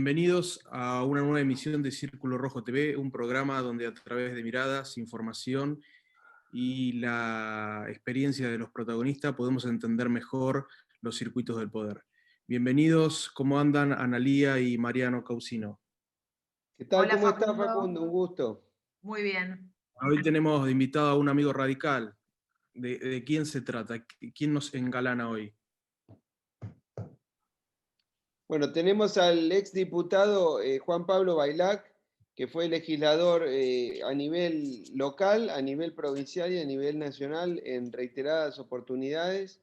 Bienvenidos a una nueva emisión de Círculo Rojo TV, un programa donde a través de miradas, información y la experiencia de los protagonistas podemos entender mejor los circuitos del poder. Bienvenidos, ¿cómo andan Analía y Mariano Causino? ¿Qué tal? Hola ¿Cómo estás, Facundo, Facundo? Un gusto. muy bien. Hoy tenemos de invitado a un amigo radical. ¿De quién se trata? ¿Quién nos engalana hoy? Bueno, tenemos al exdiputado Juan Pablo Bailac, que fue legislador a nivel local, a nivel provincial y a nivel nacional en reiteradas oportunidades.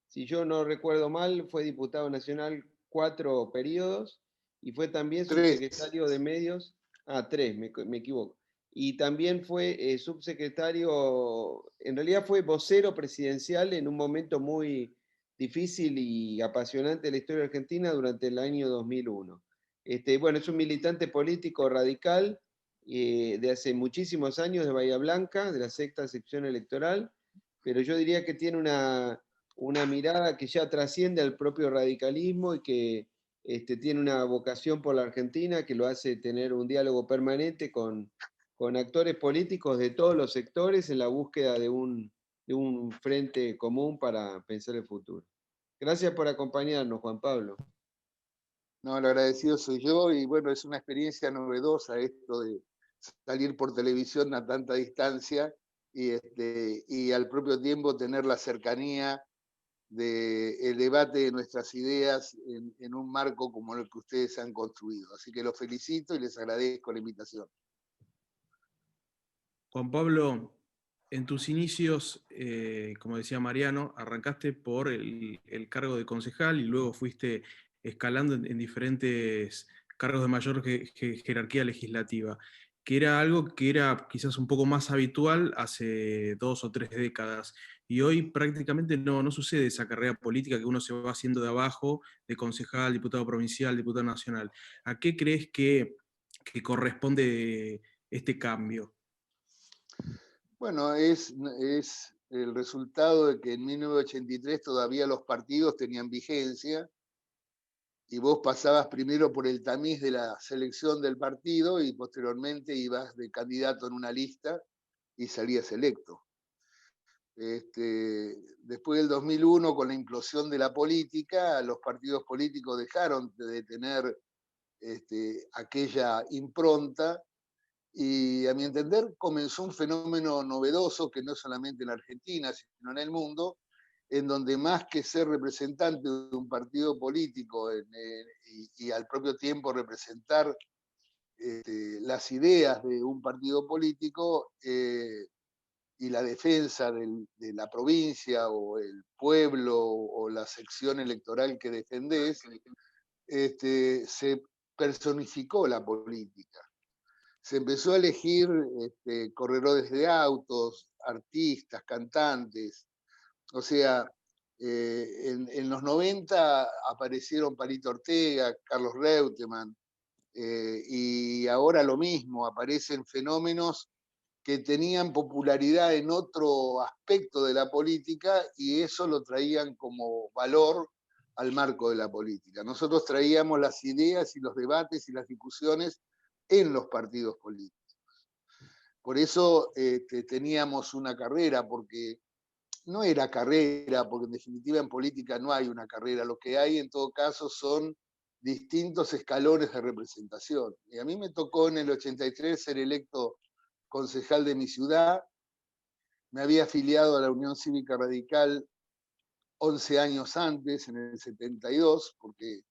Si yo no recuerdo mal, fue diputado nacional 4 periodos y fue también Tres. subsecretario de medios. Ah, 3, me equivoco. Y también fue subsecretario, en realidad fue vocero presidencial en un momento muy difícil y apasionante de la historia argentina durante el año 2001. Bueno, es un militante político radical de hace muchísimos años de Bahía Blanca, de la sexta sección electoral, pero yo diría que tiene una mirada que ya trasciende al propio radicalismo y que tiene una vocación por la Argentina que lo hace tener un diálogo permanente con actores políticos de todos los sectores en la búsqueda de un frente común para pensar el futuro. Gracias por acompañarnos, Juan Pablo. No, el agradecido soy yo y bueno, es una experiencia novedosa esto de salir por televisión a tanta distancia y al propio tiempo tener la cercanía del debate de nuestras ideas en un marco como el que ustedes han construido. Así que los felicito y les agradezco la invitación. Juan Pablo, en tus inicios, como decía Mariano, arrancaste por el cargo de concejal y luego fuiste escalando en diferentes cargos de mayor jerarquía legislativa, que era algo que era quizás un poco más habitual hace 2 o 3 décadas. Y hoy prácticamente no sucede esa carrera política que uno se va haciendo de abajo, de concejal, diputado provincial, diputado nacional. ¿A qué crees que corresponde este cambio? Bueno, es el resultado de que en 1983 todavía los partidos tenían vigencia y vos pasabas primero por el tamiz de la selección del partido y posteriormente ibas de candidato en una lista y salías electo. Después del 2001, con la implosión de la política, los partidos políticos dejaron de tener aquella impronta y, a mi entender, comenzó un fenómeno novedoso que no solamente en Argentina, sino en el mundo, en donde más que ser representante de un partido político y al propio tiempo representar las ideas de un partido político y la defensa de la provincia o el pueblo o la sección electoral que defendés, se personificó la política. Se empezó a elegir corredores de autos, artistas, cantantes. O sea, en los 90 aparecieron Palito Ortega, Carlos Reutemann, y ahora lo mismo, aparecen fenómenos que tenían popularidad en otro aspecto de la política y eso lo traían como valor al marco de la política. Nosotros traíamos las ideas y los debates y las discusiones en los partidos políticos. Por eso teníamos una carrera, porque no era carrera, porque en definitiva en política no hay una carrera, lo que hay en todo caso son distintos escalones de representación. Y a mí me tocó en el 83 ser electo concejal de mi ciudad, me había afiliado a la Unión Cívica Radical 11 años antes, en el 72, porque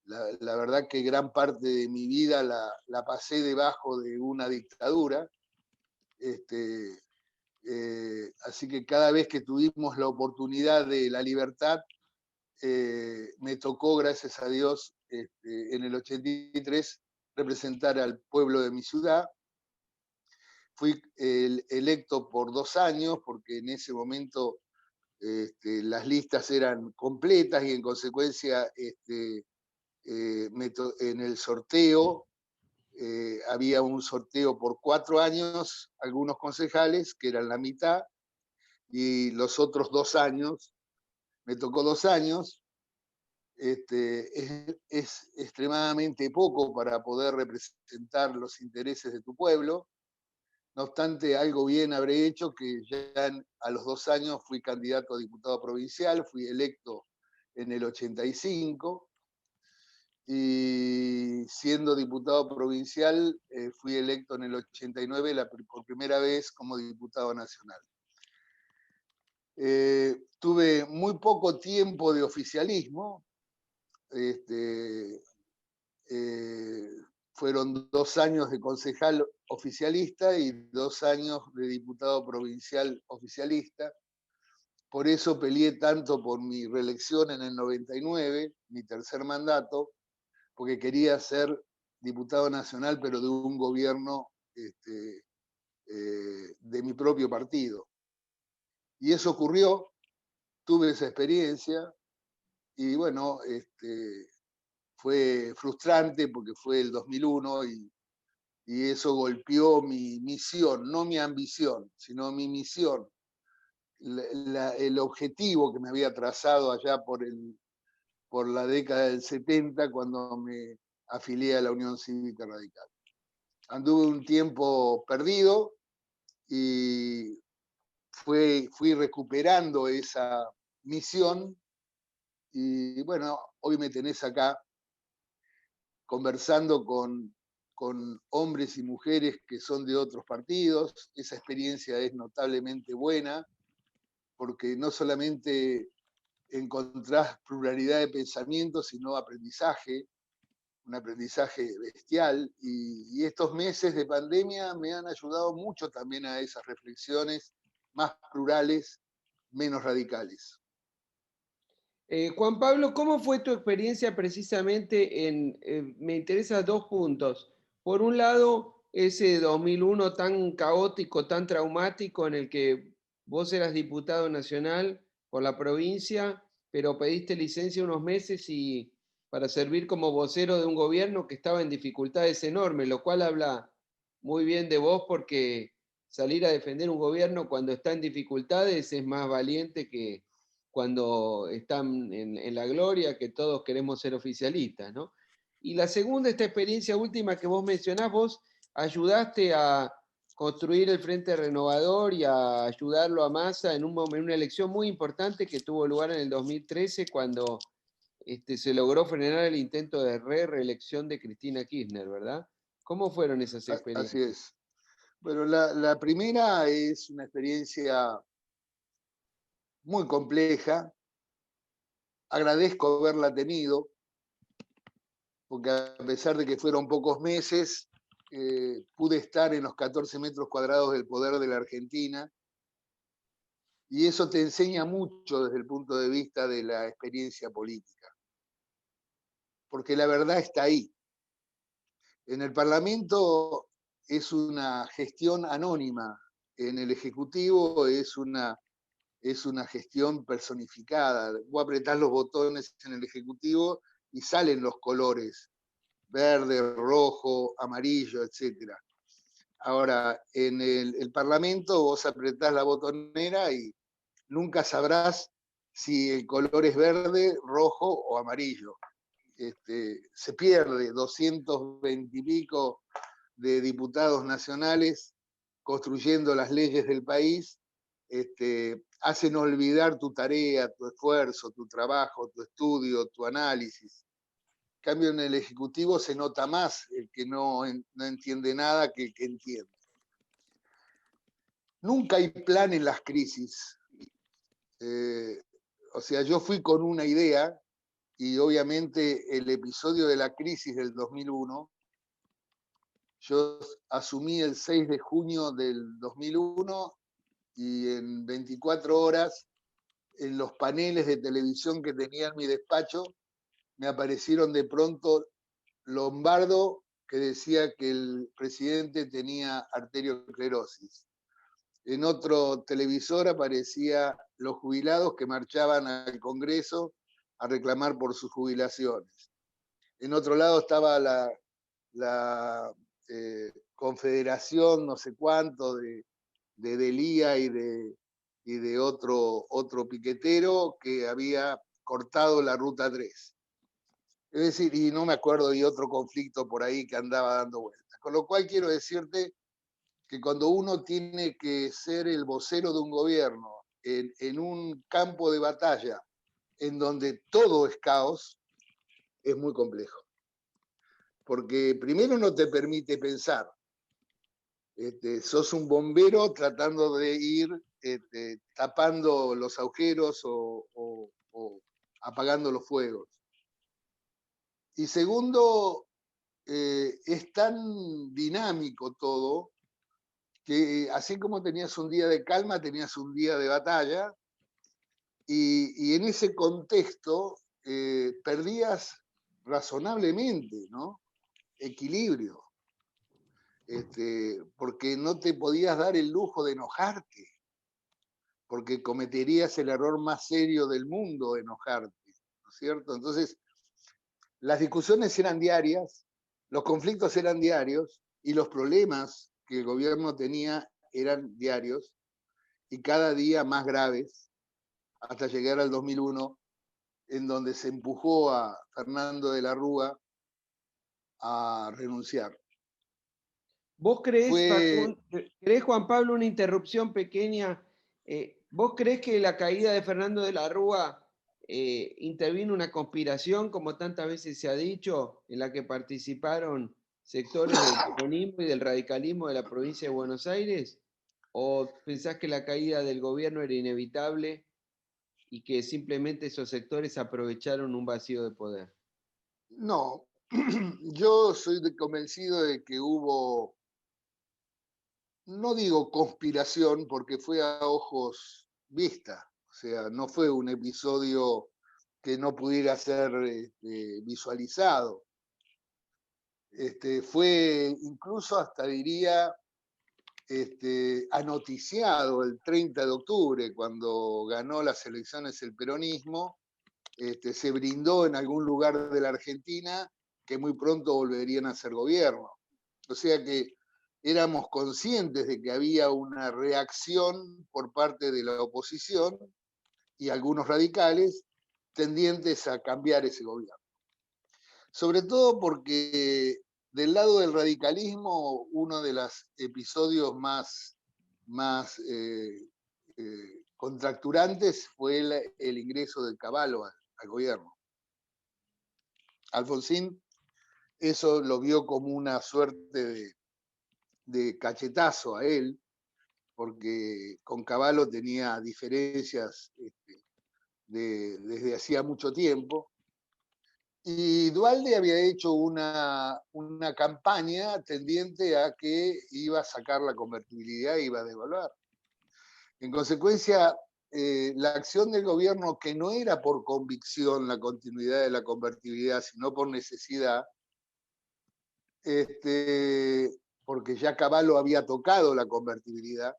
la verdad que gran parte de mi vida la pasé debajo de una dictadura. Así que cada vez que tuvimos la oportunidad de la libertad, me tocó, gracias a Dios, en el 83, representar al pueblo de mi ciudad. Fui electo por 2 años, porque en ese momento las listas eran completas y en consecuencia en el sorteo había un sorteo por 4 años, algunos concejales, que eran la mitad, y los otros 2 años, me tocó 2 años, es extremadamente poco para poder representar los intereses de tu pueblo. No obstante, algo bien habré hecho, que ya a los 2 años fui candidato a diputado provincial, fui electo en el 85, y siendo diputado provincial fui electo en el 89 por primera vez como diputado nacional. Tuve muy poco tiempo de oficialismo. Fueron 2 años de concejal oficialista y 2 años de diputado provincial oficialista. Por eso peleé tanto por mi reelección en el 99, mi tercer mandato, porque quería ser diputado nacional, pero de un gobierno de mi propio partido. Y eso ocurrió, tuve esa experiencia, y bueno, fue frustrante porque fue el 2001 y eso golpeó mi misión, no mi ambición, sino mi misión, el objetivo que me había trazado allá por la década del 70 cuando me afilié a la Unión Cívica Radical. Anduve un tiempo perdido y fui recuperando esa misión, y bueno, hoy me tenés acá conversando con hombres y mujeres que son de otros partidos. Esa experiencia es notablemente buena, porque no solamente encontrás pluralidad de pensamientos, sino aprendizaje, un aprendizaje bestial, y estos meses de pandemia me han ayudado mucho también a esas reflexiones más plurales, menos radicales. Juan Pablo, ¿cómo fue tu experiencia precisamente me interesan 2 puntos? Por un lado, ese 2001 tan caótico, tan traumático, en el que vos eras diputado nacional por la provincia, pero pediste licencia unos meses para servir como vocero de un gobierno que estaba en dificultades enormes, lo cual habla muy bien de vos, porque salir a defender un gobierno cuando está en dificultades es más valiente que cuando están en la gloria, que todos queremos ser oficialistas, ¿no? Y la segunda, esta experiencia última que vos mencionás, vos ayudaste a construir el Frente Renovador y a ayudarlo a Massa en una elección muy importante que tuvo lugar en el 2013, cuando se logró frenar el intento de reelección de Cristina Kirchner, ¿verdad? ¿Cómo fueron esas Así experiencias? es. Bueno, la primera es una experiencia muy compleja. Agradezco haberla tenido, porque a pesar de que fueron pocos meses, pude estar en los 14 metros cuadrados del poder de la Argentina, y eso te enseña mucho desde el punto de vista de la experiencia política, porque la verdad está ahí. En el Parlamento es una gestión anónima, en el Ejecutivo es una gestión personificada. Vos apretás los botones en el Ejecutivo y salen los colores, verde, rojo, amarillo, etc. Ahora, en el Parlamento vos apretás la botonera y nunca sabrás si el color es verde, rojo o amarillo. Se pierde 220 y pico de diputados nacionales construyendo las leyes del país, hacen olvidar tu tarea, tu esfuerzo, tu trabajo, tu estudio, tu análisis. En cambio, en el Ejecutivo se nota más el que no entiende nada que el que entiende. Nunca hay plan en las crisis. O sea, yo fui con una idea, y obviamente el episodio de la crisis del 2001, yo asumí el 6 de junio del 2001, y en 24 horas, en los paneles de televisión que tenía en mi despacho, me aparecieron de pronto Lombardo, que decía que el presidente tenía arteriosclerosis. En otro televisor aparecía los jubilados que marchaban al Congreso a reclamar por sus jubilaciones. En otro lado estaba la confederación, no sé cuánto, de Delía y de otro piquetero que había cortado la ruta 3. Es decir, y no me acuerdo de otro conflicto por ahí que andaba dando vueltas. Con lo cual quiero decirte que cuando uno tiene que ser el vocero de un gobierno en un campo de batalla en donde todo es caos, es muy complejo. Porque primero no te permite pensar. Sos un bombero tratando de ir tapando los agujeros o apagando los fuegos. Y segundo, es tan dinámico todo que así como tenías un día de calma, tenías un día de batalla, y en ese contexto perdías razonablemente, ¿no? Equilibrio, porque no te podías dar el lujo de enojarte, porque cometerías el error más serio del mundo de enojarte, ¿no es cierto? Entonces, las discusiones eran diarias, los conflictos eran diarios, y los problemas que el gobierno tenía eran diarios, y cada día más graves, hasta llegar al 2001, en donde se empujó a Fernando de la Rúa a renunciar. ¿Vos creés, Fue, creés, Juan Pablo, una interrupción pequeña? ¿Vos creés que la caída de Fernando de la Rúa intervino una conspiración, como tantas veces se ha dicho, en la que participaron sectores del peronismo y del radicalismo de la provincia de Buenos Aires? ¿O pensás que la caída del gobierno era inevitable y que simplemente esos sectores aprovecharon un vacío de poder? no, yo soy convencido de que hubo, no digo conspiración, porque fue a ojos vista, o sea, no fue un episodio que no pudiera ser visualizado. Fue incluso hasta diría anoticiado el 30 de octubre, cuando ganó las elecciones el peronismo, se brindó en algún lugar de la Argentina que muy pronto volverían a ser gobierno. O sea que éramos conscientes de que había una reacción por parte de la oposición y algunos radicales tendientes a cambiar ese gobierno. Sobre todo porque del lado del radicalismo, uno de los episodios más contracturantes fue el ingreso de Cavallo al gobierno. Alfonsín eso lo vio como una suerte de cachetazo a él, porque con Cavallo tenía diferencias desde hacía mucho tiempo. Y Duhalde había hecho una campaña tendiente a que iba a sacar la convertibilidad e iba a devaluar. En consecuencia, la acción del gobierno, que no era por convicción la continuidad de la convertibilidad, sino por necesidad, porque ya Cavallo había tocado la convertibilidad,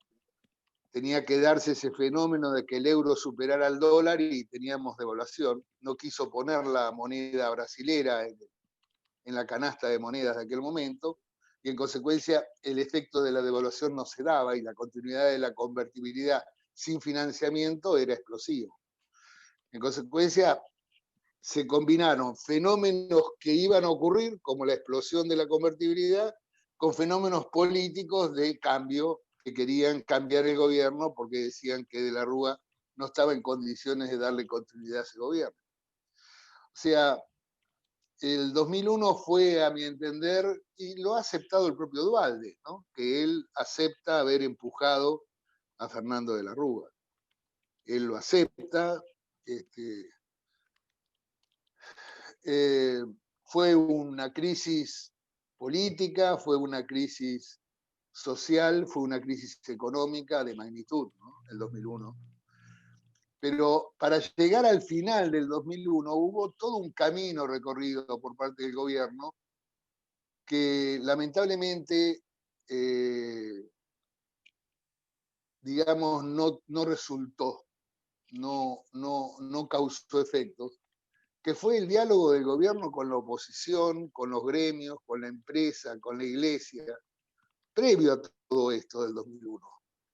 tenía que darse ese fenómeno de que el euro superara al dólar y teníamos devaluación. No quiso poner la moneda brasilera en la canasta de monedas de aquel momento, y en consecuencia el efecto de la devaluación no se daba y la continuidad de la convertibilidad sin financiamiento era explosivo. En consecuencia, se combinaron fenómenos que iban a ocurrir, como la explosión de la convertibilidad, con fenómenos políticos de cambio que querían cambiar el gobierno porque decían que de la Rúa no estaba en condiciones de darle continuidad a ese gobierno. O sea, el 2001 fue, a mi entender, y lo ha aceptado el propio Duhalde, ¿no? Que él acepta haber empujado a Fernando de la Rúa. Él lo acepta. Fue una crisis política, fue una crisis social, fue una crisis económica de magnitud, ¿no? El 2001. Pero para llegar al final del 2001 hubo todo un camino recorrido por parte del gobierno que lamentablemente, digamos, no resultó, no causó efectos, que fue el diálogo del gobierno con la oposición, con los gremios, con la empresa, con la iglesia, previo a todo esto del 2001.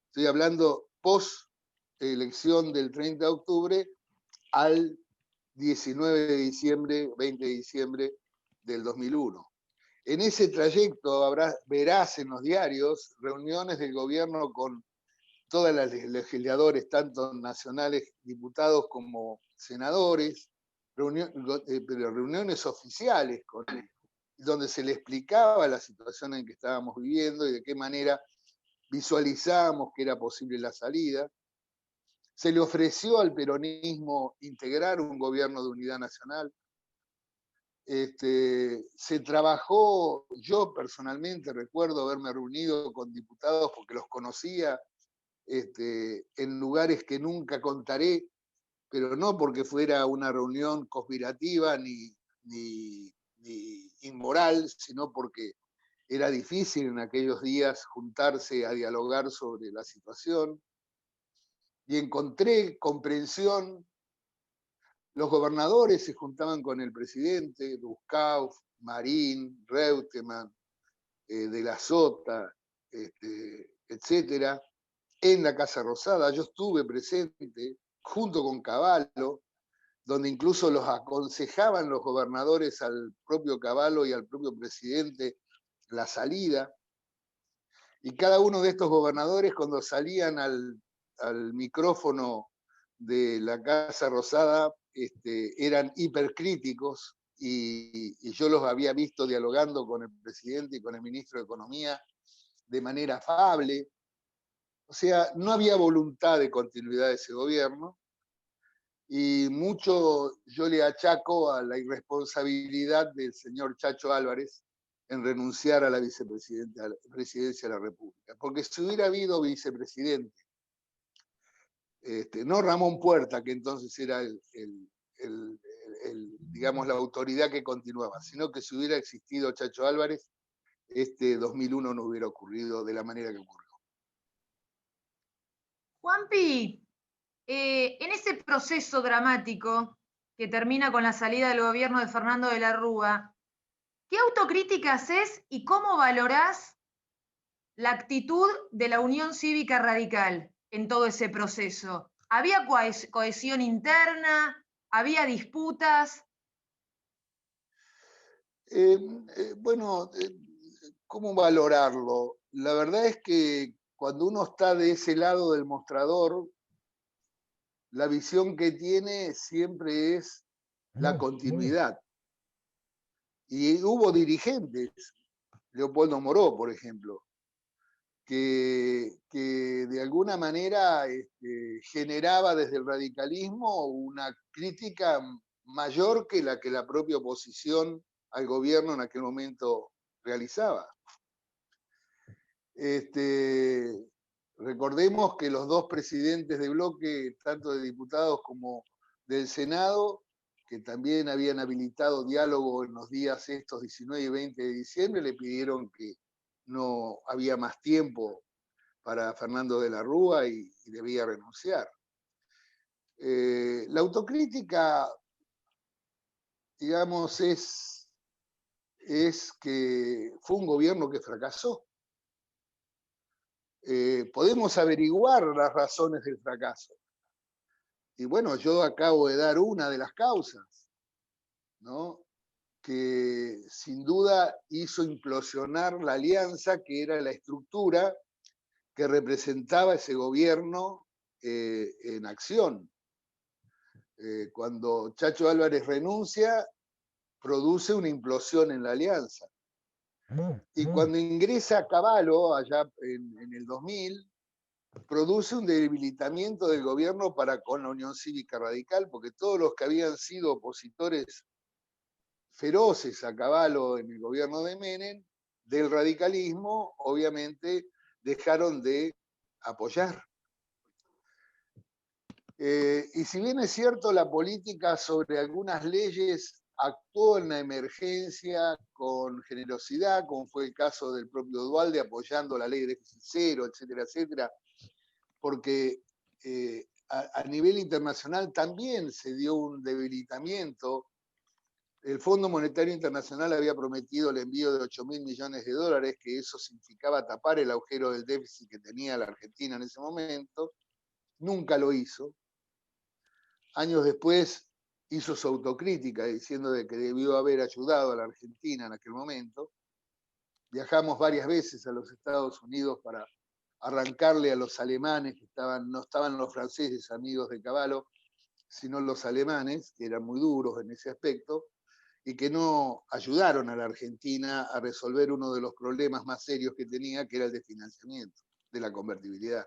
Estoy hablando post elección del 30 de octubre al 19 de diciembre, 20 de diciembre del 2001. En ese trayecto verás en los diarios reuniones del gobierno con todos los legisladores, tanto nacionales, diputados como senadores, pero reuniones oficiales donde se le explicaba la situación en que estábamos viviendo y de qué manera visualizábamos que era posible la salida. Se le ofreció al peronismo integrar un gobierno de unidad nacional. Se trabajó, yo personalmente recuerdo haberme reunido con diputados porque los conocía en lugares que nunca contaré, pero no porque fuera una reunión conspirativa ni inmoral, sino porque era difícil en aquellos días juntarse a dialogar sobre la situación. Y encontré comprensión. Los gobernadores se juntaban con el presidente, Luzcauf, Marín, Reutemann, de la Sota, etcétera, en la Casa Rosada. Yo estuve presente junto con Cavallo, donde incluso los aconsejaban los gobernadores al propio Cavallo y al propio presidente la salida. Y cada uno de estos gobernadores, cuando salían al micrófono de la Casa Rosada, eran hipercríticos, y yo los había visto dialogando con el presidente y con el ministro de Economía de manera afable. O sea, no había voluntad de continuidad de ese gobierno, y mucho yo le achaco a la irresponsabilidad del señor Chacho Álvarez en renunciar a la presidencia de la República. Porque si hubiera habido vicepresidente, no Ramón Puerta, que entonces era digamos, la autoridad que continuaba, sino que si hubiera existido Chacho Álvarez, 2001 no hubiera ocurrido de la manera que ocurrió. Juanpi, en ese proceso dramático que termina con la salida del gobierno de Fernando de la Rúa, ¿qué autocrítica haces y cómo valorás la actitud de la Unión Cívica Radical en todo ese proceso? ¿Había cohesión interna? ¿Había disputas? Bueno, ¿cómo valorarlo? La verdad es que cuando uno está de ese lado del mostrador, la visión que tiene siempre es la continuidad. Y hubo dirigentes, Leopoldo Moró, por ejemplo, que de alguna manera generaba desde el radicalismo una crítica mayor que la propia oposición al gobierno en aquel momento realizaba. Recordemos que los dos presidentes de bloque, tanto de diputados como del Senado, que también habían habilitado diálogo en los días estos 19 y 20 de diciembre, le pidieron que no había más tiempo para Fernando de la Rúa y debía renunciar. La autocrítica, digamos, es que fue un gobierno que fracasó. Podemos averiguar las razones del fracaso. Y bueno, yo acabo de dar una de las causas, ¿no? Que sin duda hizo implosionar la alianza, que era la estructura que representaba ese gobierno en acción. Cuando Chacho Álvarez renuncia, produce una implosión en la alianza. Y cuando ingresa Cavallo, allá en el 2000, produce un debilitamiento del gobierno para con la Unión Cívica Radical, porque todos los que habían sido opositores feroces a Cavallo en el gobierno de Menem, del radicalismo, obviamente dejaron de apoyar. Y si bien es cierto, la política sobre algunas leyes actuó en la emergencia con generosidad, como fue el caso del propio Duhalde apoyando la ley de déficit cero, etcétera, etcétera, porque a nivel internacional también se dio un debilitamiento. El Fondo Monetario Internacional había prometido el envío de 8.000 millones de dólares, que eso significaba tapar el agujero del déficit que tenía la Argentina en ese momento. Nunca lo hizo. Años después hizo su autocrítica diciendo de que debió haber ayudado a la Argentina en aquel momento. Viajamos varias veces a los Estados Unidos para arrancarle a los alemanes, que no estaban los franceses amigos de Cavallo, sino los alemanes, que eran muy duros en ese aspecto, y que no ayudaron a la Argentina a resolver uno de los problemas más serios que tenía, que era el de financiamiento, de la convertibilidad.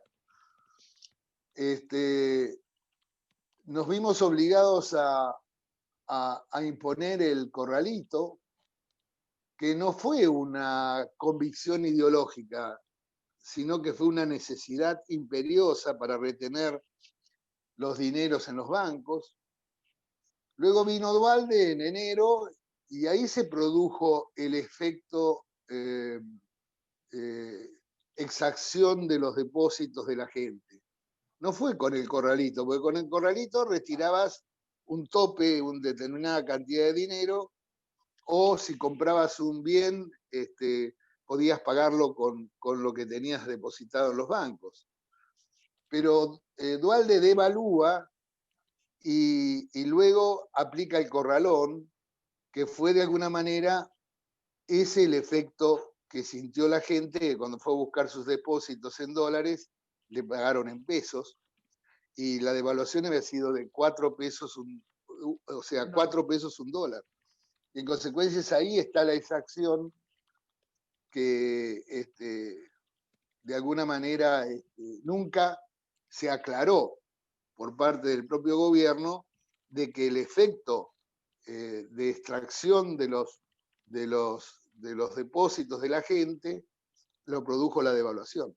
Nos vimos obligados a imponer el corralito, que no fue una convicción ideológica, sino que fue una necesidad imperiosa para retener los dineros en los bancos. Luego vino Duhalde en enero y ahí se produjo el efecto exacción de los depósitos de la gente. No fue con el corralito, porque con el corralito retirabas un tope, una determinada cantidad de dinero, o si comprabas un bien, podías pagarlo con lo que tenías depositado en los bancos. Pero Duhalde devalúa y luego aplica el corralón, que fue de alguna manera ese el efecto que sintió la gente, que cuando fue a buscar sus depósitos en dólares, le pagaron en pesos, y la devaluación había sido de 4 pesos, 4 pesos un dólar. Y en consecuencia ahí está la exacción que de alguna manera nunca se aclaró por parte del propio gobierno de que el efecto de extracción de los depósitos de la gente lo produjo la devaluación.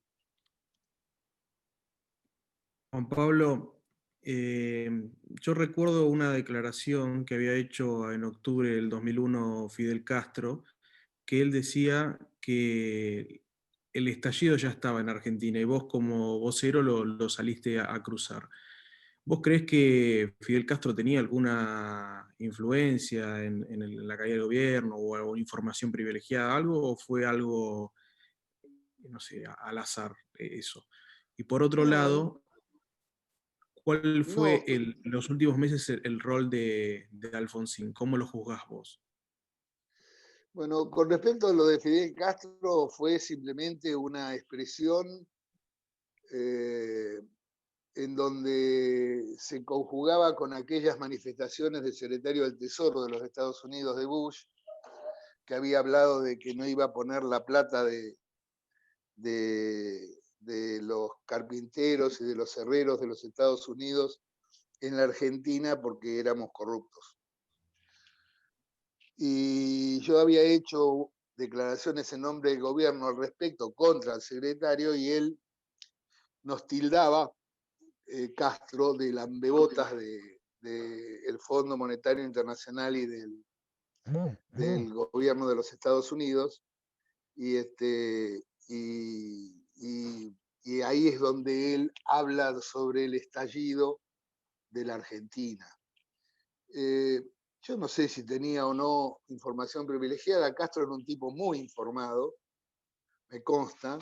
Juan Pablo, yo recuerdo una declaración que había hecho en octubre del 2001 Fidel Castro, que él decía que el estallido ya estaba en Argentina y vos como vocero lo saliste a cruzar. ¿Vos creés que Fidel Castro tenía alguna influencia en la caída del gobierno o alguna información privilegiada, algo, o fue algo, no sé, al azar eso? Y por otro No, lado, ¿cuál fue no, en los últimos meses el rol de Alfonsín? ¿Cómo lo juzgás vos? bueno, con respecto a lo de Fidel Castro, fue simplemente una expresión en donde se conjugaba con aquellas manifestaciones del secretario del Tesoro de los Estados Unidos, de Bush, que había hablado de que no iba a poner la plata de los carpinteros y de los herreros de los Estados Unidos en la Argentina porque éramos corruptos. Y yo había hecho declaraciones en nombre del gobierno al respecto contra el secretario y él nos tildaba, Castro, de lambebotas del Fondo Monetario Internacional y del gobierno de los Estados Unidos. Y, y ahí es donde él habla sobre el estallido de la Argentina. Yo no sé si tenía o no información privilegiada. Castro era un tipo muy informado, me consta.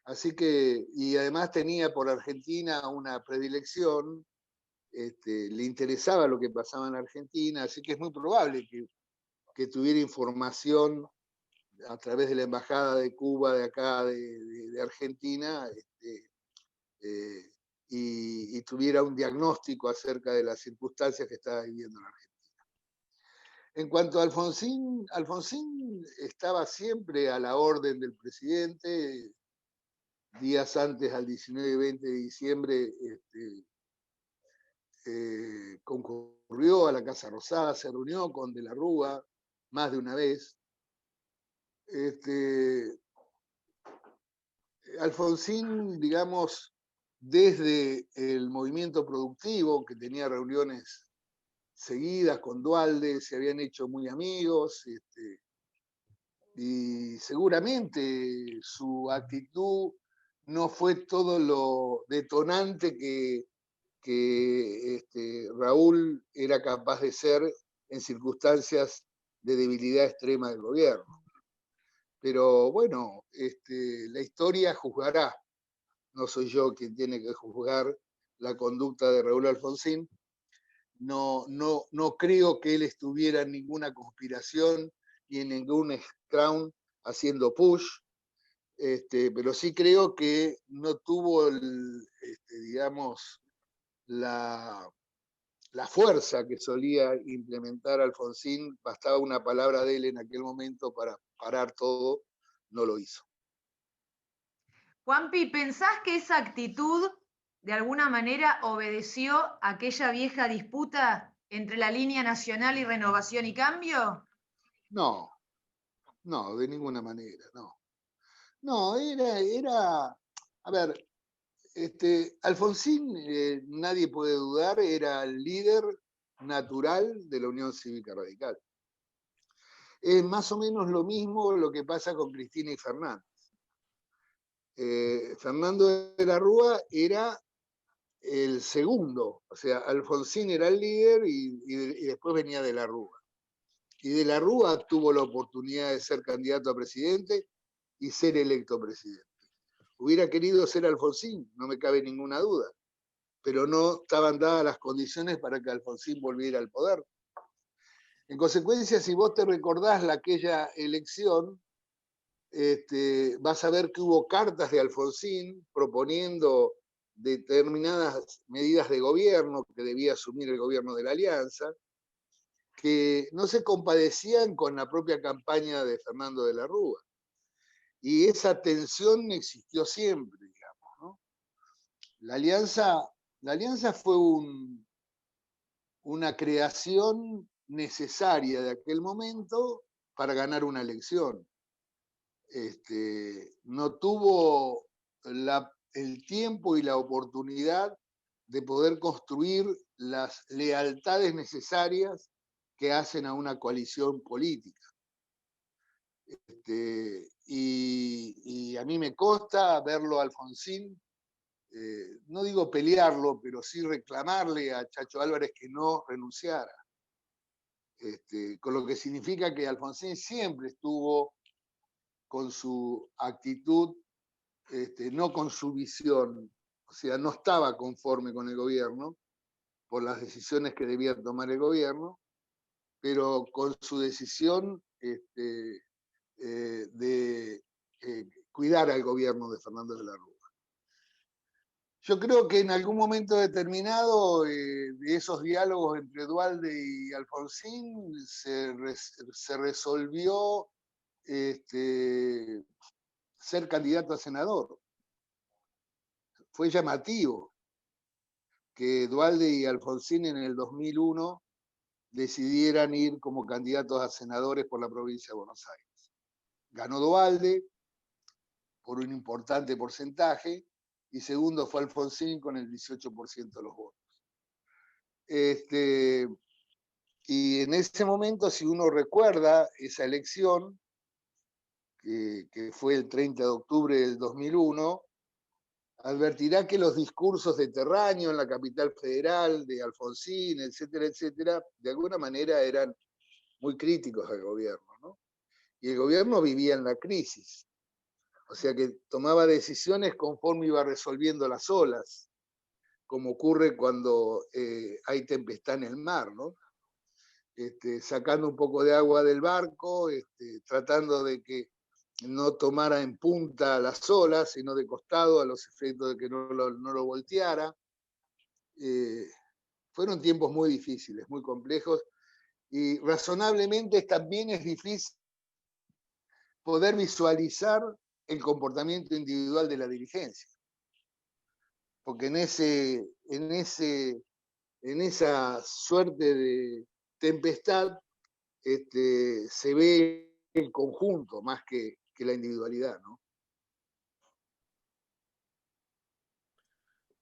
Así que, y además tenía por Argentina una predilección, le interesaba lo que pasaba en Argentina, así que es muy probable que tuviera información a través de la Embajada de Cuba, de acá, de Argentina, y tuviera un diagnóstico acerca de las circunstancias que estaba viviendo en Argentina. En cuanto a Alfonsín, Alfonsín estaba siempre a la orden del presidente. Días antes, al 19 y 20 de diciembre, concurrió a la Casa Rosada, se reunió con De la Rúa más de una vez. Alfonsín, digamos, desde el movimiento productivo, que tenía reuniones seguidas con Duhalde, se habían hecho muy amigos, y seguramente su actitud no fue todo lo detonante que Raúl era capaz de ser en circunstancias de debilidad extrema del gobierno. Pero bueno, la historia juzgará. No soy yo quien tiene que juzgar la conducta de Raúl Alfonsín. no creo que él estuviera en ninguna conspiración ni en ningún scrum haciendo push, pero sí creo que no tuvo, digamos, la fuerza que solía implementar Alfonsín. Bastaba una palabra de él en aquel momento para parar todo, no lo hizo. Juanpi, ¿pensás que esa actitud de alguna manera obedeció a aquella vieja disputa entre la línea nacional y Renovación y Cambio? No, de ninguna manera, no. No, era, a ver, Alfonsín, nadie puede dudar, era el líder natural de la Unión Cívica Radical. Es más o menos lo mismo lo que pasa con Cristina y Fernández. Fernando de la Rúa era el segundo, o sea, Alfonsín era el líder y después venía de la Rúa. Y de la Rúa tuvo la oportunidad de ser candidato a presidente y ser electo presidente. Hubiera querido ser Alfonsín, no me cabe ninguna duda, pero no estaban dadas las condiciones para que Alfonsín volviera al poder. En consecuencia, si vos te recordás aquella elección, vas a ver que hubo cartas de Alfonsín proponiendo determinadas medidas de gobierno que debía asumir el gobierno de la Alianza, que no se compadecían con la propia campaña de Fernando de la Rúa. Y esa tensión existió siempre, digamos, ¿no? La alianza fue una creación necesaria de aquel momento para ganar una elección. No tuvo el tiempo y la oportunidad de poder construir las lealtades necesarias que hacen a una coalición política. Y a mí me consta verlo a Alfonsín, no digo pelearlo, pero sí reclamarle a Chacho Álvarez que no renunciara. Con lo que significa que Alfonsín siempre estuvo con su actitud, no con su visión, o sea, no estaba conforme con el gobierno por las decisiones que debía tomar el gobierno, pero con su decisión de cuidar al gobierno de Fernando de la Rúa. Yo creo que en algún momento determinado de esos diálogos entre Duhalde y Alfonsín se resolvió ser candidato a senador. Fue llamativo que Duhalde y Alfonsín en el 2001 decidieran ir como candidatos a senadores por la provincia de Buenos Aires. Ganó Duhalde por un importante porcentaje y segundo fue Alfonsín con el 18% de los votos. Y en ese momento, si uno recuerda esa elección, que fue el 30 de octubre del 2001, advertirá que los discursos de Terraño en la capital federal, de Alfonsín, etcétera, etcétera, de alguna manera eran muy críticos al gobierno, ¿no? Y el gobierno vivía en la crisis, o sea que tomaba decisiones conforme iba resolviendo las olas, como ocurre cuando hay tempestad en el mar, ¿no? Sacando un poco de agua del barco, tratando de que no tomara en punta las olas, sino de costado a los efectos de que no lo volteara. Fueron tiempos muy difíciles, muy complejos, y razonablemente también es difícil poder visualizar el comportamiento individual de la dirigencia. Porque en esa suerte de tempestad se ve el conjunto más que la individualidad, ¿no?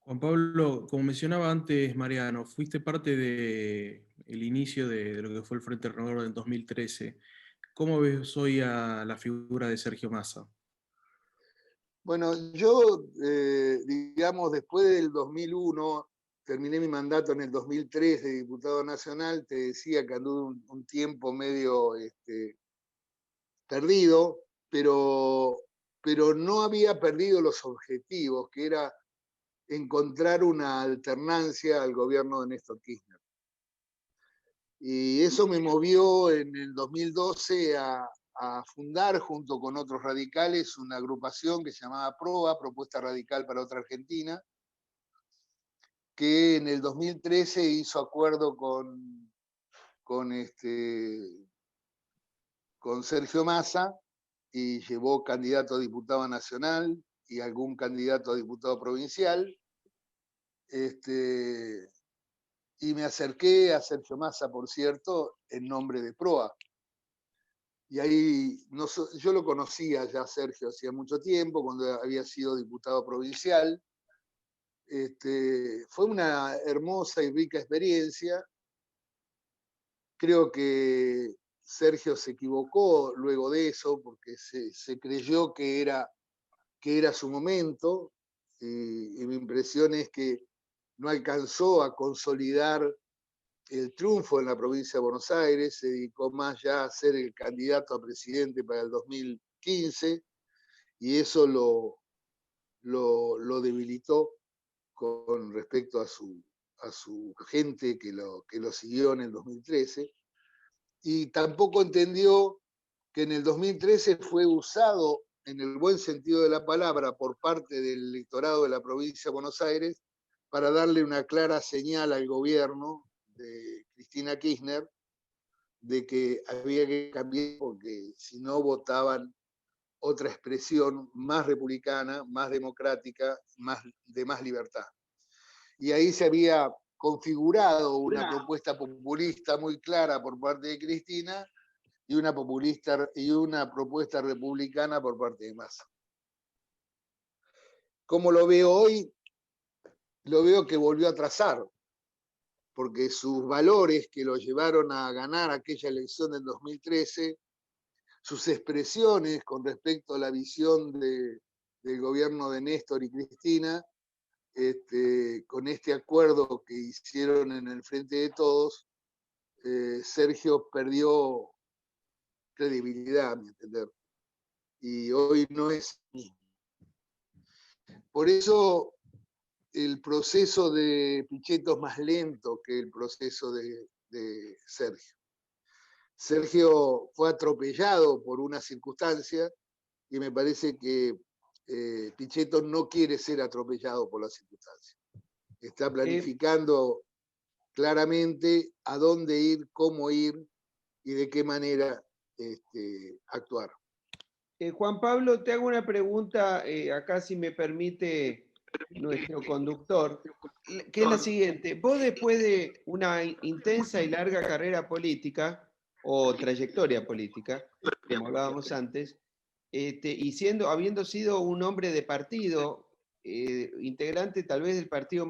Juan Pablo, como mencionaba antes Mariano, fuiste parte del inicio de lo que fue el Frente Renovador en 2013. ¿Cómo ves hoy a la figura de Sergio Massa? Bueno, yo, digamos, después del 2001, terminé mi mandato en el 2003 de diputado nacional, te decía que anduve un tiempo medio perdido, pero no había perdido los objetivos, que era encontrar una alternancia al gobierno de Néstor Kirchner. Y eso me movió en el 2012 a fundar, junto con otros radicales, una agrupación que se llamaba PROA, Propuesta Radical para otra Argentina, que en el 2013 hizo acuerdo con Sergio Massa y llevó candidato a diputado nacional y algún candidato a diputado provincial. Y me acerqué a Sergio Massa, por cierto, en nombre de PROA. Y ahí yo lo conocía ya, Sergio, hacía mucho tiempo, cuando había sido diputado provincial. Fue una hermosa y rica experiencia. Creo que Sergio se equivocó luego de eso, porque se creyó que era su momento, y mi impresión es que no alcanzó a consolidar el triunfo en la provincia de Buenos Aires, se dedicó más ya a ser el candidato a presidente para el 2015, y eso lo debilitó con respecto a su gente que lo siguió en el 2013, y tampoco entendió que en el 2013 fue usado, en el buen sentido de la palabra, por parte del electorado de la provincia de Buenos Aires para darle una clara señal al gobierno de Cristina Kirchner de que había que cambiar, porque si no votaban otra expresión más republicana, más democrática, de más libertad. Y ahí se había configurado una propuesta populista muy clara por parte de Cristina y una propuesta republicana por parte de Massa. Como lo veo hoy, lo veo que volvió a trazar, porque sus valores que lo llevaron a ganar aquella elección del 2013, sus expresiones con respecto a la visión del gobierno de Néstor y Cristina, con este acuerdo que hicieron en el Frente de Todos, Sergio perdió credibilidad, a mi entender, y hoy no es mismo. Por eso el proceso de Pichetto es más lento que el proceso de Sergio. Sergio fue atropellado por una circunstancia y me parece que Pichetto no quiere ser atropellado por la circunstancia. Está planificando claramente a dónde ir, cómo ir y de qué manera actuar. Juan Pablo, te hago una pregunta, acá si me permite nuestro conductor, que es la siguiente. Vos, después de una intensa y larga carrera política, o trayectoria política, como hablábamos antes, y habiendo sido un hombre de partido, integrante tal vez del partido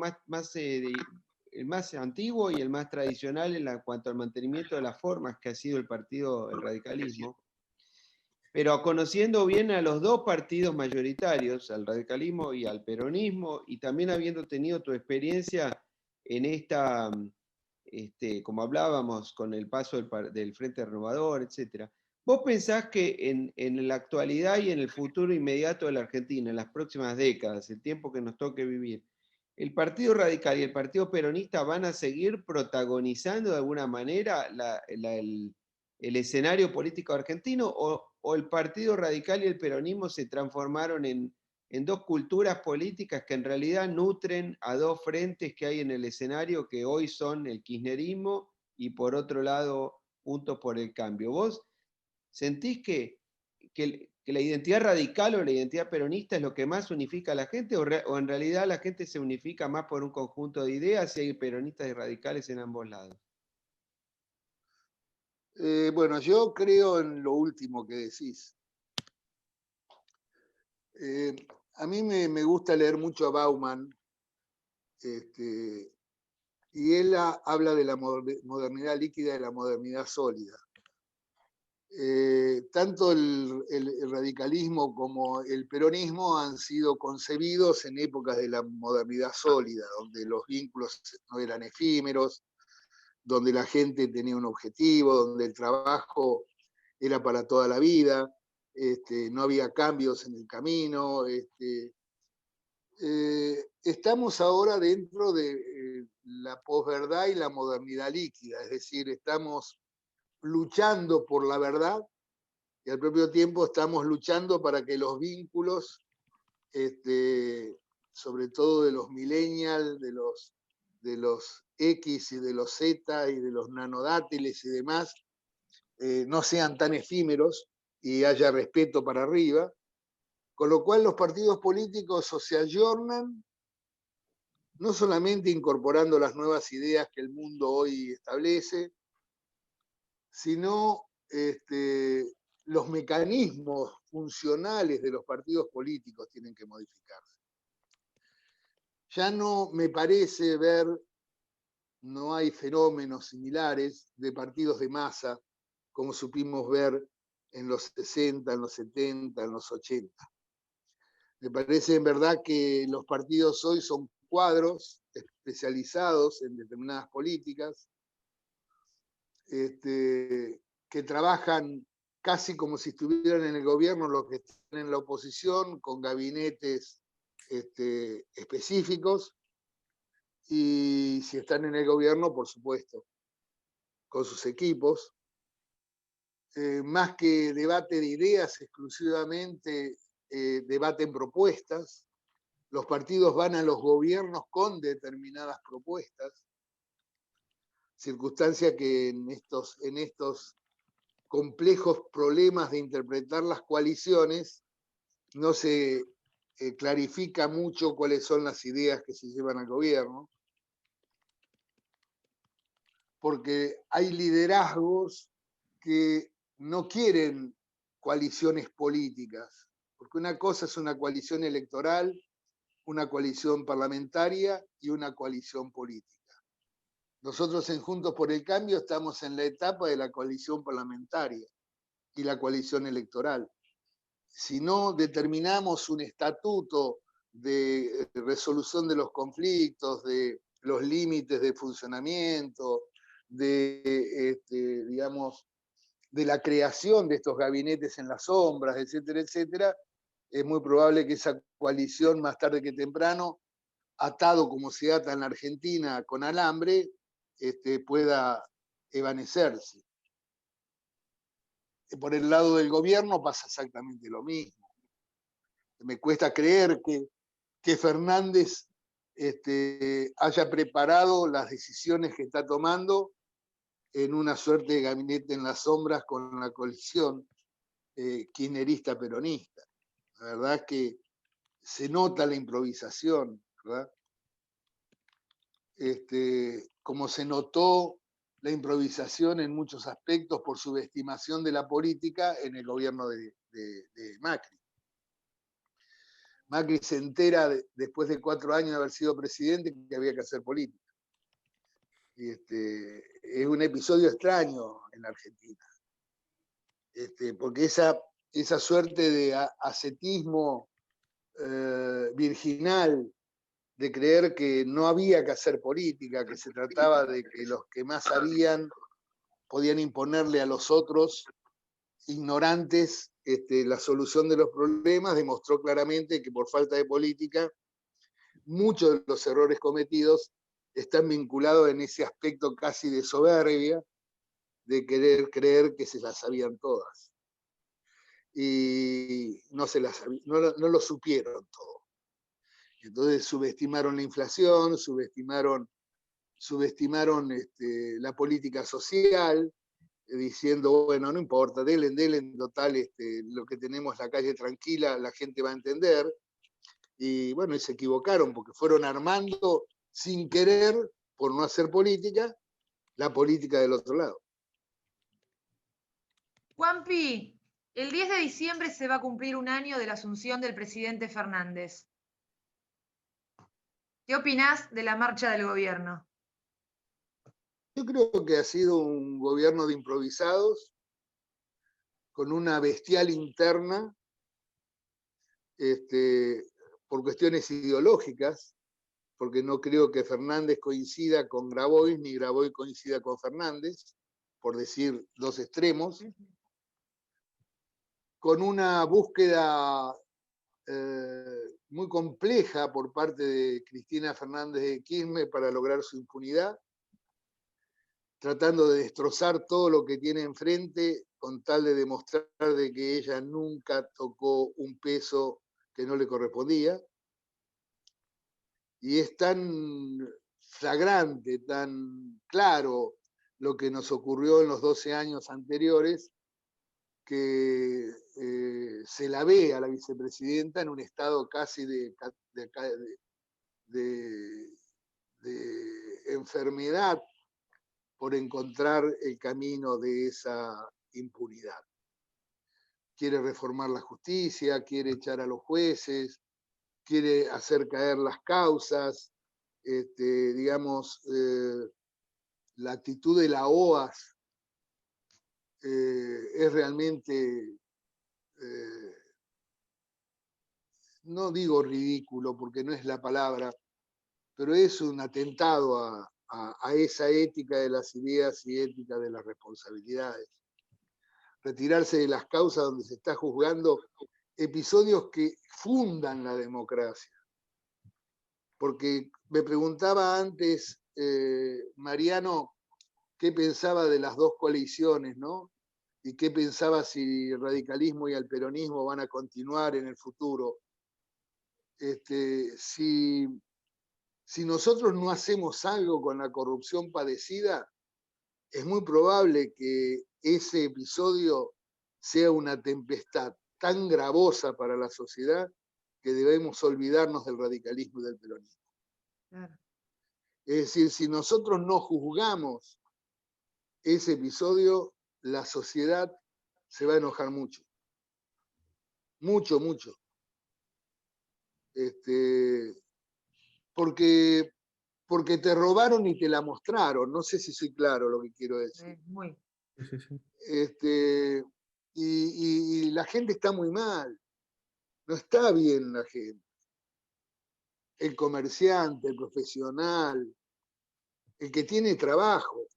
el más antiguo y el más tradicional en cuanto al mantenimiento de las formas que ha sido el radicalismo, pero conociendo bien a los dos partidos mayoritarios, al radicalismo y al peronismo, y también habiendo tenido tu experiencia en esta, como hablábamos, con el paso del Frente Renovador, etc. ¿Vos pensás que en la actualidad y en el futuro inmediato de la Argentina, en las próximas décadas, el tiempo que nos toque vivir, el Partido Radical y el Partido Peronista van a seguir protagonizando de alguna manera el escenario político argentino, o el Partido Radical y el peronismo se transformaron en dos culturas políticas que en realidad nutren a dos frentes que hay en el escenario, que hoy son el kirchnerismo y por otro lado Juntos por el Cambio? ¿Vos sentís que la identidad radical o la identidad peronista es lo que más unifica a la gente, o en realidad la gente se unifica más por un conjunto de ideas y hay peronistas y radicales en ambos lados? Bueno, yo creo en lo último que decís. A mí me gusta leer mucho a Bauman, y él habla de la modernidad líquida y la modernidad sólida. Tanto el radicalismo como el peronismo han sido concebidos en épocas de la modernidad sólida, donde los vínculos no eran efímeros, donde la gente tenía un objetivo, donde el trabajo era para toda la vida, no había cambios en el camino, estamos ahora dentro de la posverdad y la modernidad líquida, es decir, estamos luchando por la verdad y al propio tiempo estamos luchando para que los vínculos, sobre todo de los millennials, de los X y de los Z y de los nanodátiles y demás, no sean tan efímeros y haya respeto para arriba, con lo cual los partidos políticos o se ayornan, no solamente incorporando las nuevas ideas que el mundo hoy establece, sino los mecanismos funcionales de los partidos políticos tienen que modificarse. Ya no me parece ver, no hay fenómenos similares de partidos de masa como supimos ver en los 60, en los 70, en los 80. Me parece en verdad que los partidos hoy son cuadros especializados en determinadas políticas, que trabajan casi como si estuvieran en el gobierno los que están en la oposición, con gabinetes específicos, y si están en el gobierno, por supuesto, con sus equipos. Más que debate de ideas exclusivamente, debaten propuestas. Los partidos van a los gobiernos con determinadas propuestas, circunstancia que en estos complejos problemas de interpretar las coaliciones no se clarifica mucho cuáles son las ideas que se llevan al gobierno, porque hay liderazgos que no quieren coaliciones políticas, porque una cosa es una coalición electoral, una coalición parlamentaria y una coalición política. Nosotros en Juntos por el Cambio estamos en la etapa de la coalición parlamentaria y la coalición electoral. Si no determinamos un estatuto de resolución de los conflictos, de los límites de funcionamiento, digamos, de la creación de estos gabinetes en las sombras, etcétera, etcétera, es muy probable que esa coalición, más tarde que temprano, atado como se ata en la Argentina con alambre, pueda evanecerse. Por el lado del gobierno pasa exactamente lo mismo. Me cuesta creer que Fernández haya preparado las decisiones que está tomando en una suerte de gabinete en las sombras con la coalición kirchnerista peronista. La verdad es que se nota la improvisación, ¿verdad? Como se notó la improvisación en muchos aspectos por subestimación de la política en el gobierno de Macri. Macri se entera después de 4 años de haber sido presidente que había que hacer política. Es un episodio extraño en la Argentina, porque esa suerte de ascetismo virginal, de creer que no había que hacer política, que se trataba de que los que más sabían podían imponerle a los otros ignorantes la solución de los problemas, demostró claramente que por falta de política muchos de los errores cometidos están vinculados en ese aspecto casi de soberbia, de querer creer que se las sabían todas. Y no lo supieron todo. Entonces subestimaron la inflación, subestimaron la política social, diciendo, bueno, no importa, denle, total, lo que tenemos la calle tranquila, la gente va a entender. Y bueno, y se equivocaron porque fueron armando sin querer, por no hacer política, la política del otro lado. Juanpi, el 10 de diciembre se va a cumplir un año de la asunción del presidente Fernández. ¿Qué opinás de la marcha del gobierno? Yo creo que ha sido un gobierno de improvisados, con una bestial interna, por cuestiones ideológicas, porque no creo que Fernández coincida con Grabois, ni Grabois coincida con Fernández, por decir dos extremos, con una búsqueda muy compleja por parte de Cristina Fernández de Kirchner para lograr su impunidad, tratando de destrozar todo lo que tiene enfrente con tal de demostrar de que ella nunca tocó un peso que no le correspondía. Y es tan flagrante, tan claro lo que nos ocurrió en los 12 años anteriores, que se la ve a la vicepresidenta en un estado casi de enfermedad por encontrar el camino de esa impunidad. Quiere reformar la justicia, quiere echar a los jueces, quiere hacer caer las causas, digamos, la actitud de la OAS es realmente, no digo ridículo porque no es la palabra, pero es un atentado a esa ética de las ideas y ética de las responsabilidades. Retirarse de las causas donde se está juzgando episodios que fundan la democracia. Porque me preguntaba antes, Mariano, qué pensaba de las dos coaliciones, ¿no? Y qué pensaba si el radicalismo y el peronismo van a continuar en el futuro. Si nosotros no hacemos algo con la corrupción padecida, es muy probable que ese episodio sea una tempestad tan gravosa para la sociedad que debemos olvidarnos del radicalismo y del peronismo. Claro. Es decir, si nosotros no juzgamos ese episodio, la sociedad se va a enojar mucho. Mucho, mucho. Porque te robaron y te la mostraron. No sé si soy claro lo que quiero decir. Muy. Sí, sí. Y la gente está muy mal. No está bien la gente. El comerciante, el profesional, el que tiene trabajo,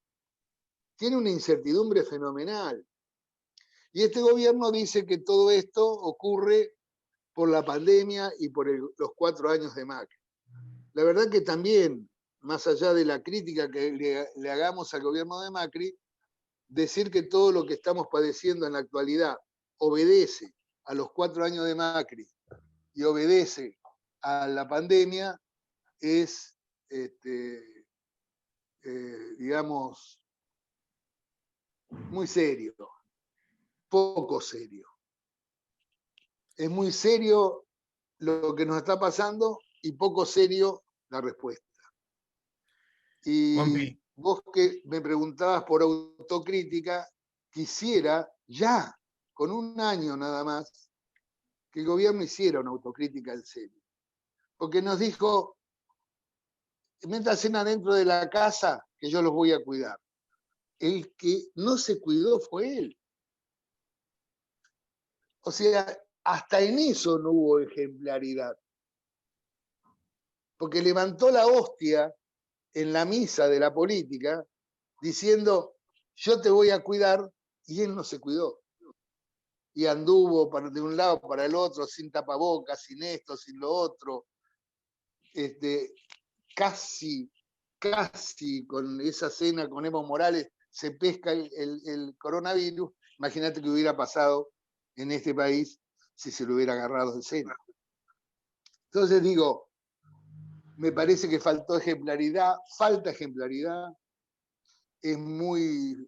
tiene una incertidumbre fenomenal. Y este gobierno dice que todo esto ocurre por la pandemia y por los 4 años de Macri. La verdad que también, más allá de la crítica que le hagamos al gobierno de Macri, decir que todo lo que estamos padeciendo en la actualidad obedece a los 4 años de Macri y obedece a la pandemia es, digamos, muy serio, poco serio. Es muy serio lo que nos está pasando y poco serio la respuesta. Y Juanpi, vos que me preguntabas por autocrítica, quisiera ya, con 1 año nada más, que el gobierno hiciera una autocrítica en serio. Porque nos dijo, métanse adentro de la casa que yo los voy a cuidar. El que no se cuidó fue él. O sea, hasta en eso no hubo ejemplaridad. Porque levantó la hostia en la misa de la política diciendo, yo te voy a cuidar, y él no se cuidó. Y anduvo de un lado para el otro, sin tapabocas, sin esto, sin lo otro. Casi con esa cena con Evo Morales se pesca el coronavirus. Imagínate que hubiera pasado en este país si se lo hubiera agarrado en cena. Entonces digo, me parece que faltó ejemplaridad, falta ejemplaridad. Es muy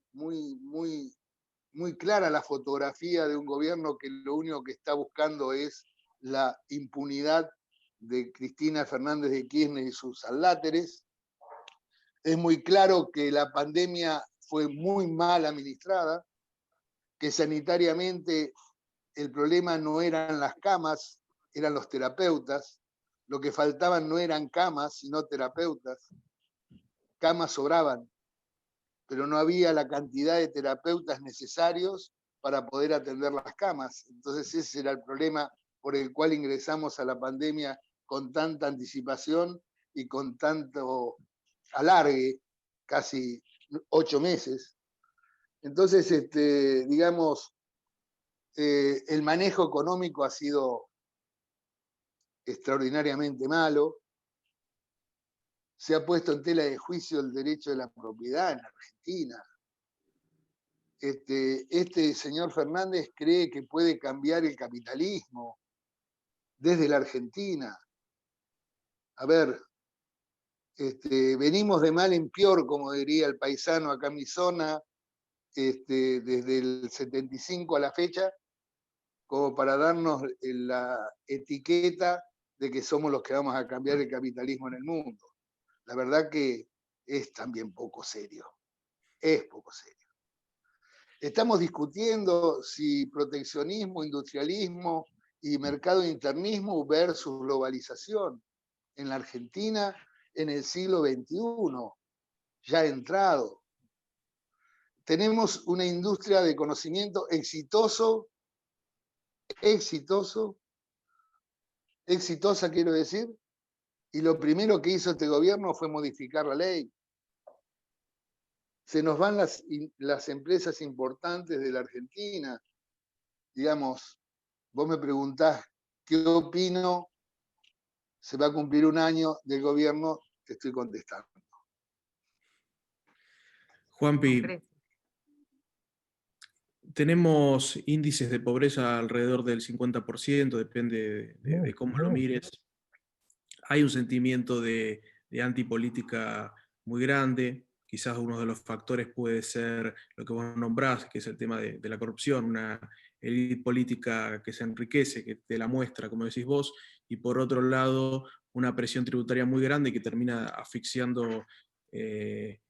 clara la fotografía de un gobierno que lo único que está buscando es la impunidad de Cristina Fernández de Kirchner y sus adláteres. Es muy claro que la pandemia fue muy mal administrada, que sanitariamente el problema no eran las camas, eran los terapeutas. Lo que faltaban no eran camas, sino terapeutas. Camas sobraban, pero no había la cantidad de terapeutas necesarios para poder atender las camas. Entonces ese era el problema por el cual ingresamos a la pandemia con tanta anticipación y con tanto alargue, casi 8 meses. Entonces, digamos, el manejo económico ha sido extraordinariamente malo. Se ha puesto en tela de juicio el derecho de la propiedad en Argentina. Este señor Fernández cree que puede cambiar el capitalismo desde la Argentina. A ver, venimos de mal en peor, como diría el paisano acá en mi zona, desde el 75 a la fecha, como para darnos la etiqueta de que somos los que vamos a cambiar el capitalismo en el mundo. La verdad que es también poco serio, es poco serio. Estamos discutiendo si proteccionismo, industrialismo y mercado internismo versus globalización en la Argentina en el siglo XXI, ya entrado. Tenemos una industria de conocimiento exitosa quiero decir, y lo primero que hizo este gobierno fue modificar la ley. Se nos van las empresas importantes de la Argentina. Digamos, vos me preguntás qué opino, se va a cumplir un año del gobierno, te estoy contestando. Juanpi, tenemos índices de pobreza alrededor del 50%, depende de cómo lo mires. Hay un sentimiento de antipolítica muy grande. Quizás uno de los factores puede ser lo que vos nombrás, que es el tema de la corrupción, una élite política que se enriquece, que te la muestra, como decís vos, y por otro lado, una presión tributaria muy grande que termina asfixiando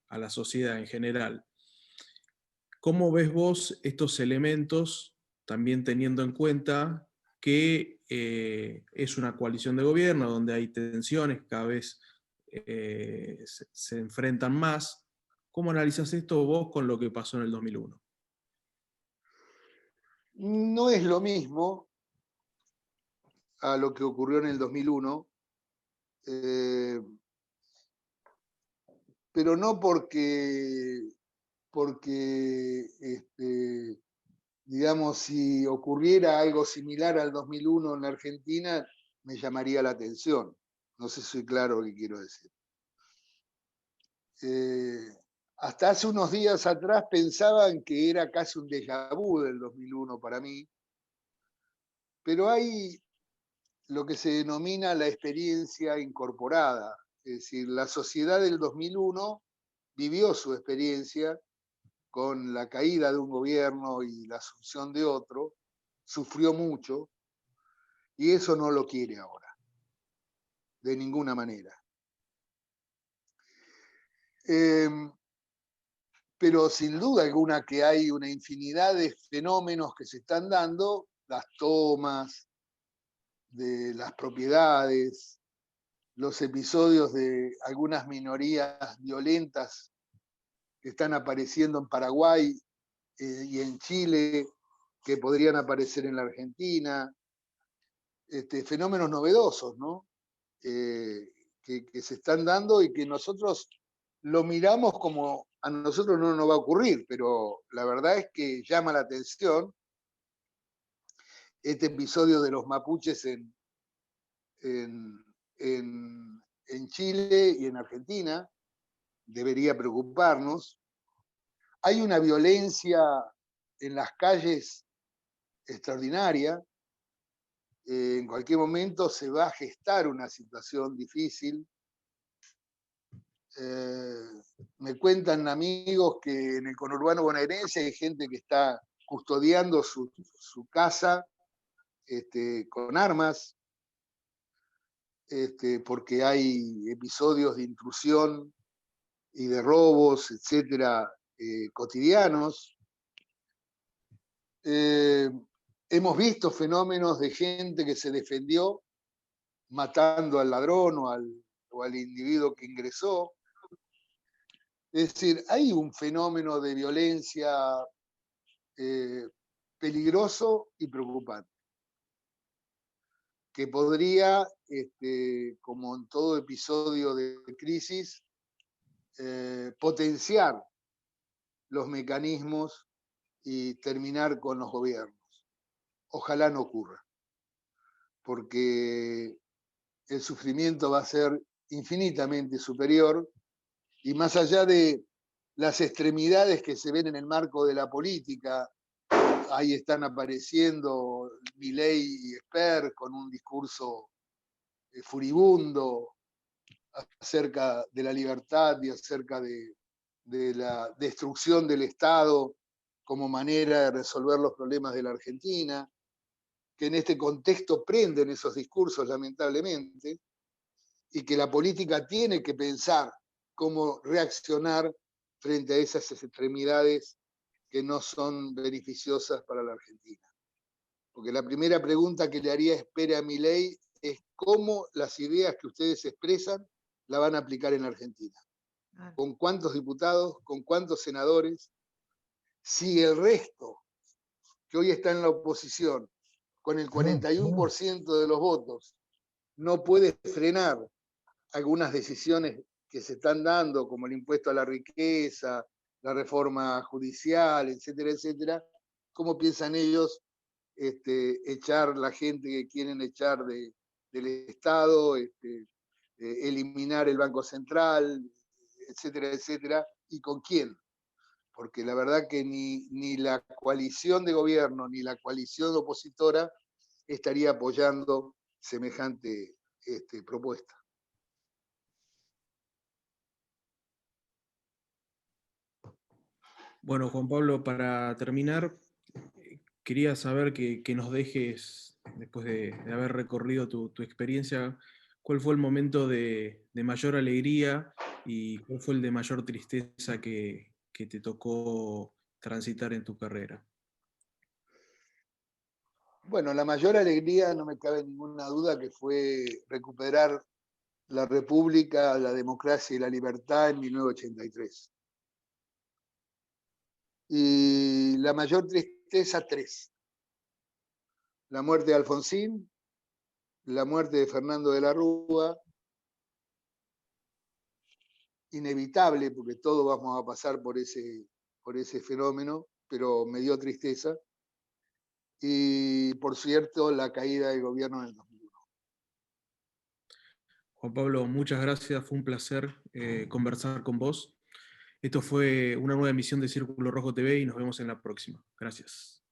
a la sociedad en general. ¿Cómo ves vos estos elementos, también teniendo en cuenta que es una coalición de gobierno donde hay tensiones, cada vez se enfrentan más? ¿Cómo analizas esto vos con lo que pasó en el 2001? No es lo mismo a lo que ocurrió en el 2001, pero no porque digamos, si ocurriera algo similar al 2001 en la Argentina, me llamaría la atención. No sé si soy claro lo que quiero decir. Hasta hace unos días atrás pensaban que era casi un déjà vu del 2001 para mí, pero hay lo que se denomina la experiencia incorporada. Es decir, la sociedad del 2001 vivió su experiencia con la caída de un gobierno y la asunción de otro, sufrió mucho, y eso no lo quiere ahora, de ninguna manera. Pero sin duda alguna que hay una infinidad de fenómenos que se están dando, las tomas de las propiedades, los episodios de algunas minorías violentas que están apareciendo en Paraguay y en Chile, que podrían aparecer en la Argentina, fenómenos novedosos, ¿no? Que se están dando y que nosotros lo miramos como a nosotros no nos va a ocurrir, pero la verdad es que llama la atención este episodio de los mapuches en Chile y en Argentina. Debería preocuparnos. Hay una violencia en las calles extraordinaria. En cualquier momento se va a gestar una situación difícil. Me cuentan amigos que en el conurbano bonaerense hay gente que está custodiando su casa con armas, porque hay episodios de intrusión y de robos, etcétera, cotidianos. Hemos visto fenómenos de gente que se defendió matando al ladrón o al individuo que ingresó. Es decir, hay un fenómeno de violencia peligroso y preocupante, que podría, como en todo episodio de crisis, potenciar los mecanismos y terminar con los gobiernos. Ojalá no ocurra, porque el sufrimiento va a ser infinitamente superior, y más allá de las extremidades que se ven en el marco de la política, ahí están apareciendo Milei y Esper con un discurso furibundo acerca de la libertad y acerca de la destrucción del Estado como manera de resolver los problemas de la Argentina, que en este contexto prenden esos discursos, lamentablemente, y que la política tiene que pensar cómo reaccionar frente a esas extremidades que no son beneficiosas para la Argentina. Porque la primera pregunta que le haría Esper a Milei es cómo las ideas que ustedes expresan la van a aplicar en la Argentina. ¿Con cuántos diputados? ¿Con cuántos senadores? Si el resto, que hoy está en la oposición, con el 41% de los votos, no puede frenar algunas decisiones que se están dando, como el impuesto a la riqueza, la reforma judicial, etcétera, etcétera, ¿cómo piensan ellos echar la gente que quieren echar del Estado, eliminar el Banco Central, etcétera, etcétera? ¿Y con quién? Porque la verdad que ni la coalición de gobierno ni la coalición opositora estaría apoyando semejante propuesta. Bueno, Juan Pablo, para terminar, quería saber que nos dejes, después de haber recorrido tu experiencia, cuál fue el momento de mayor alegría y cuál fue el de mayor tristeza que te tocó transitar en tu carrera. Bueno, la mayor alegría, no me cabe ninguna duda, que fue recuperar la República, la democracia y la libertad en 1983. Y la mayor tristeza, 3. La muerte de Alfonsín, la muerte de Fernando de la Rúa, inevitable, porque todos vamos a pasar por ese fenómeno, pero me dio tristeza. Y, por cierto, la caída del gobierno en el 2001. Juan Pablo, muchas gracias, fue un placer conversar con vos. Esto fue una nueva emisión de Círculo Rojo TV y nos vemos en la próxima. Gracias.